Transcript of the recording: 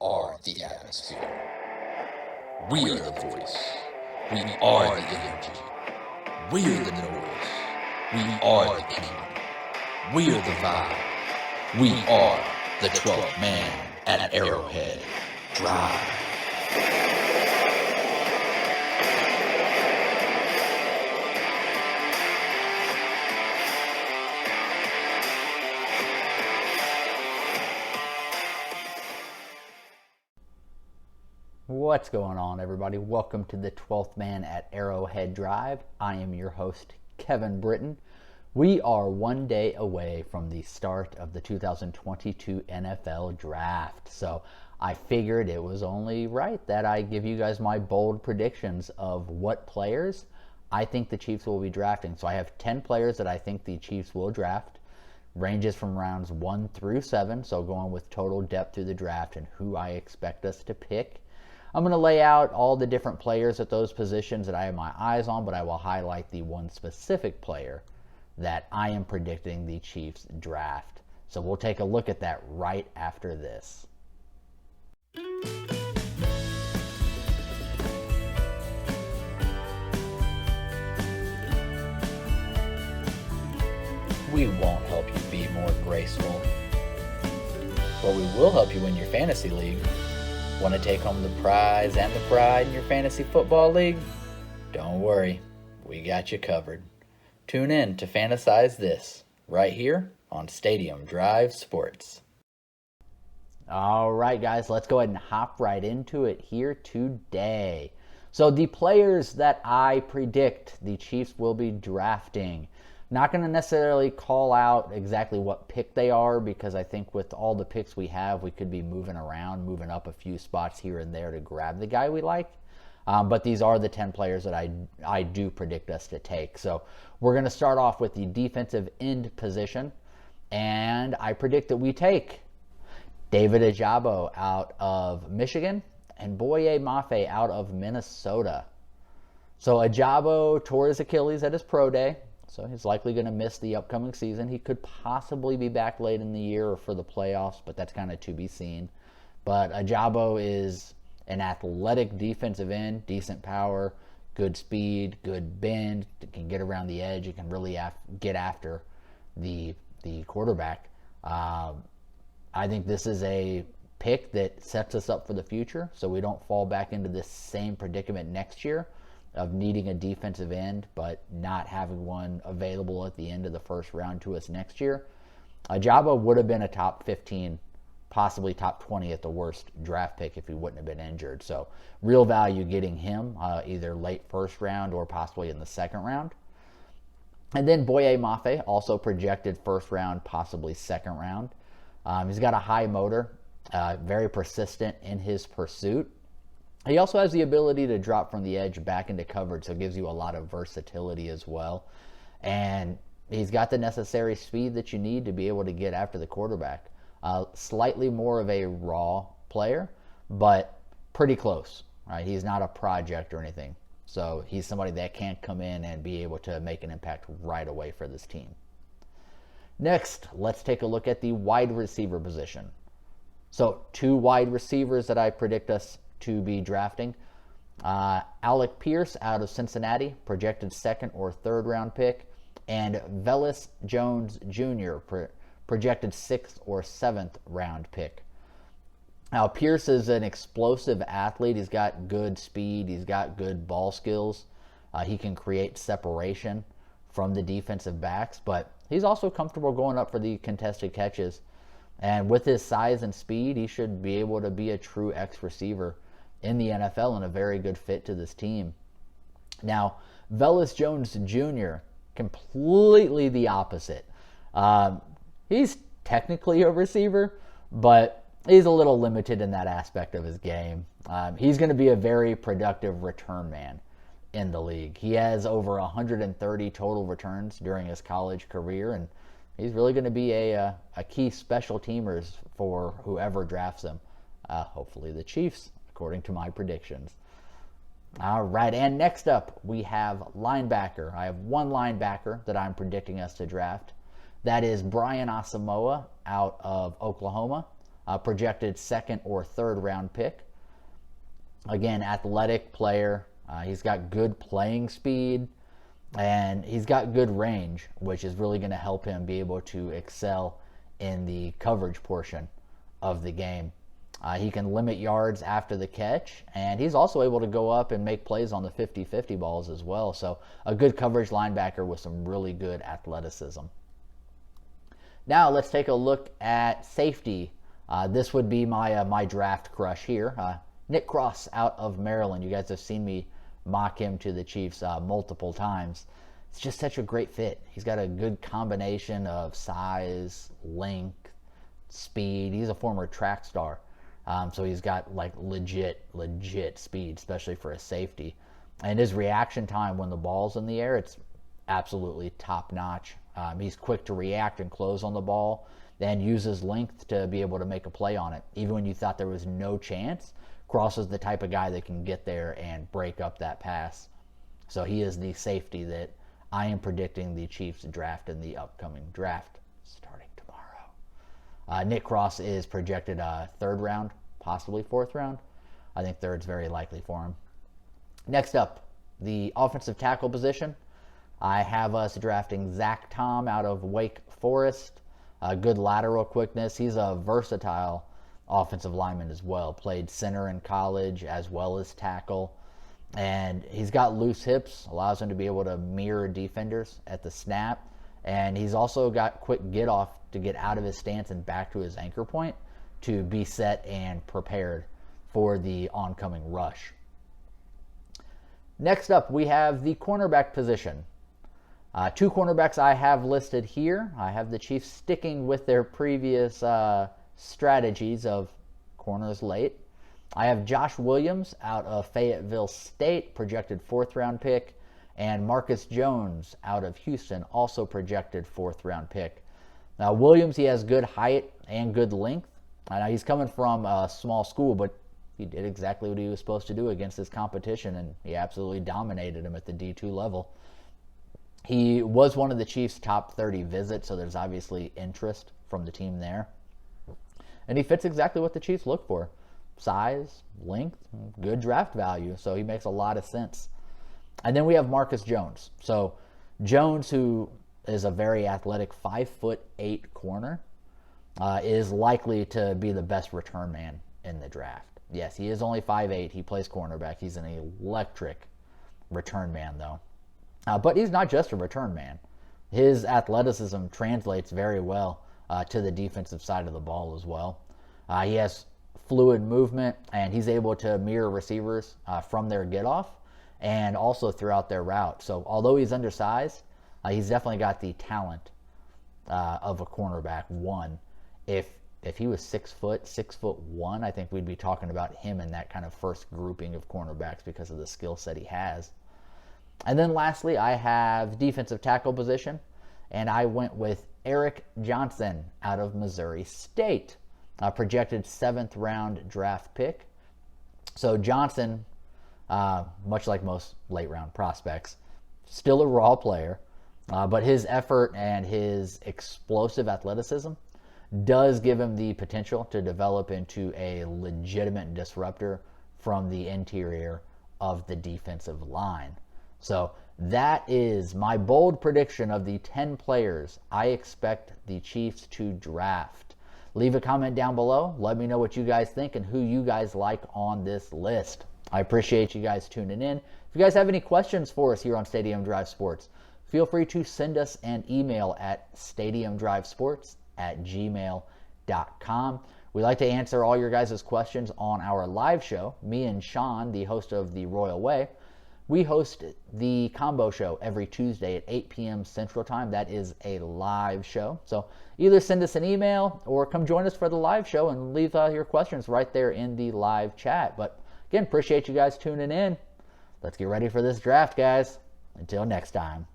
are the atmosphere. We are the voice. We are the energy. We are the noise. We are the kingdom. We are the vibe. We are the 12th man at Arrowhead Drive. What's going on, everybody? Welcome to the 12th Man at Arrowhead Drive. I am your host, Kevin Britton. We are one day away from the start of the 2022 NFL Draft. So I figured it was only right that I give you guys my bold predictions of what players I think the Chiefs will be drafting. So I have 10 players that I think the Chiefs will draft. Ranges from rounds 1 through 7, so going with total depth through the draft and who I expect us to pick. I'm going to lay out all the different players at those positions that I have my eyes on, but I will highlight the one specific player that I am predicting the Chiefs draft. So we'll take a look at that right after this. We won't help you be more graceful, but we will help you win your fantasy league. Want to take home the prize and the pride in your fantasy football league? Don't worry, we got you covered. Tune in to Fantasize This, right here on Stadium Drive Sports. All right, guys, let's go ahead and hop right into it here today. So the players that I predict the Chiefs will be drafting. Not going to necessarily call out exactly what pick they are, because I think with all the picks we have, we could be moving around, moving up a few spots here and there to grab the guy we like. But these are the 10 players that I do predict us to take. So we're going to start off with the defensive end position. And I predict that we take David Ojabo out of Michigan and Boye Mafe out of Minnesota. So Ojabo tore his Achilles at his pro day. So he's likely going to miss the upcoming season. He could possibly be back late in the year or for the playoffs, but that's kind of to be seen. But Ojabo is an athletic defensive end, decent power, good speed, good bend, can get around the edge, and can really get after the quarterback. I think this is a pick that sets us up for the future, so we don't fall back into this same predicament next year of needing a defensive end but not having one available at the end of the first round to us next year. Ojabo would have been a top 15, possibly top 20 at the worst draft pick if he wouldn't have been injured. So real value getting him either late first round or possibly in the second round. And then Boye Mafe, also projected first round, possibly second round. He's got a high motor, very persistent in his pursuit. He also has the ability to drop from the edge back into coverage, so it gives you a lot of versatility as well. And he's got the necessary speed that you need to be able to get after the quarterback. Slightly more of a raw player, but pretty close. Right? He's not a project or anything. So he's somebody that can come in and be able to make an impact right away for this team. Next, let's take a look at the wide receiver position. So 2 wide receivers that I predict us to be drafting. Alec Pierce out of Cincinnati, projected second or third round pick, and Velus Jones Jr., projected 6th or 7th round pick. Now, Pierce is an explosive athlete. He's got good speed. He's got good ball skills. He can create separation from the defensive backs, but he's also comfortable going up for the contested catches. And with his size and speed, he should be able to be a true X receiver in the NFL and a very good fit to this team. Now, Velus Jones Jr., completely the opposite. He's technically a receiver, but he's a little limited in that aspect of his game. He's going to be a very productive return man in the league. He has over 130 total returns during his college career, and he's really going to be a key special teamers for whoever drafts him. Hopefully the Chiefs, according to my predictions. All right, and next up we have linebacker. I have one linebacker that I'm predicting us to draft. That is Brian Asamoah out of Oklahoma. projected second or third round pick. Again, athletic player. He's got good playing speed, and he's got good range, which is really going to help him be able to excel in the coverage portion of the game. He can limit yards after the catch, and he's also able to go up and make plays on the 50-50 balls as well. So a good coverage linebacker with some really good athleticism. Now let's take a look at safety. This would be my draft crush here. Nick Cross out of Maryland. You guys have seen me mock him to the Chiefs multiple times. It's just such a great fit. He's got a good combination of size, length, speed. He's a former track star. So he's got like legit speed, especially for a safety. And his reaction time when the ball's in the air, it's absolutely top notch. He's quick to react and close on the ball, then uses length to be able to make a play on it. Even when you thought there was no chance, Cross is the type of guy that can get there and break up that pass. So he is the safety that I am predicting the Chiefs draft in the upcoming draft starting tomorrow. Nick Cross is projected third round, possibly fourth round. I think third's very likely for him. Next up, the offensive tackle position. I have us drafting Zach Tom out of Wake Forest. Good lateral quickness. He's a versatile offensive lineman as well. Played center in college as well as tackle. And he's got loose hips, allows him to be able to mirror defenders at the snap. And he's also got quick get off to get out of his stance and back to his anchor point to be set and prepared for the oncoming rush. Next up, we have the cornerback position. Two cornerbacks I have listed here. I have the Chiefs sticking with their previous strategies of corners late. I have Josh Williams out of Fayetteville State, projected fourth round pick, and Marcus Jones out of Houston, also projected fourth round pick. Now, Williams, he has good height and good length. Now, he's coming from a small school, but he did exactly what he was supposed to do against his competition, and he absolutely dominated him at the D2 level. He was one of the Chiefs' top 30 visits, so there's obviously interest from the team there. And he fits exactly what the Chiefs look for. Size, length, good draft value, so he makes a lot of sense. And then we have Marcus Jones. So Jones, who is a very athletic 5'8" corner, is likely to be the best return man in the draft. Yes, he is only 5'8". He plays cornerback. He's an electric return man, though. But he's not just a return man. His athleticism translates very well to the defensive side of the ball as well. He has fluid movement, and he's able to mirror receivers from their get-off and also throughout their route. So although he's undersized, he's definitely got the talent of a cornerback one. If he was 6 foot, 6'1", I think we'd be talking about him in that kind of first grouping of cornerbacks because of the skill set he has. And then lastly, I have defensive tackle position, and I went with Eric Johnson out of Missouri State, a projected 7th round draft pick. So Johnson, much like most late round prospects, still a raw player, but his effort and his explosive athleticism does give him the potential to develop into a legitimate disruptor from the interior of the defensive line. So that is my bold prediction of the 10 players I expect the Chiefs to draft. Leave a comment down below. Let me know what you guys think and who you guys like on this list. I appreciate you guys tuning in. If you guys have any questions for us here on Stadium Drive Sports, feel free to send us an email at stadiumdrivesports@gmail.com. We like to answer all your guys' questions on our live show. Me and Sean, the host of the Royal Way, we host the combo show every Tuesday at 8 p.m. Central Time. That is a live show. So either send us an email or come join us for the live show and leave your questions right there in the live chat. But again, appreciate you guys tuning in. Let's get ready for this draft, guys. Until next time.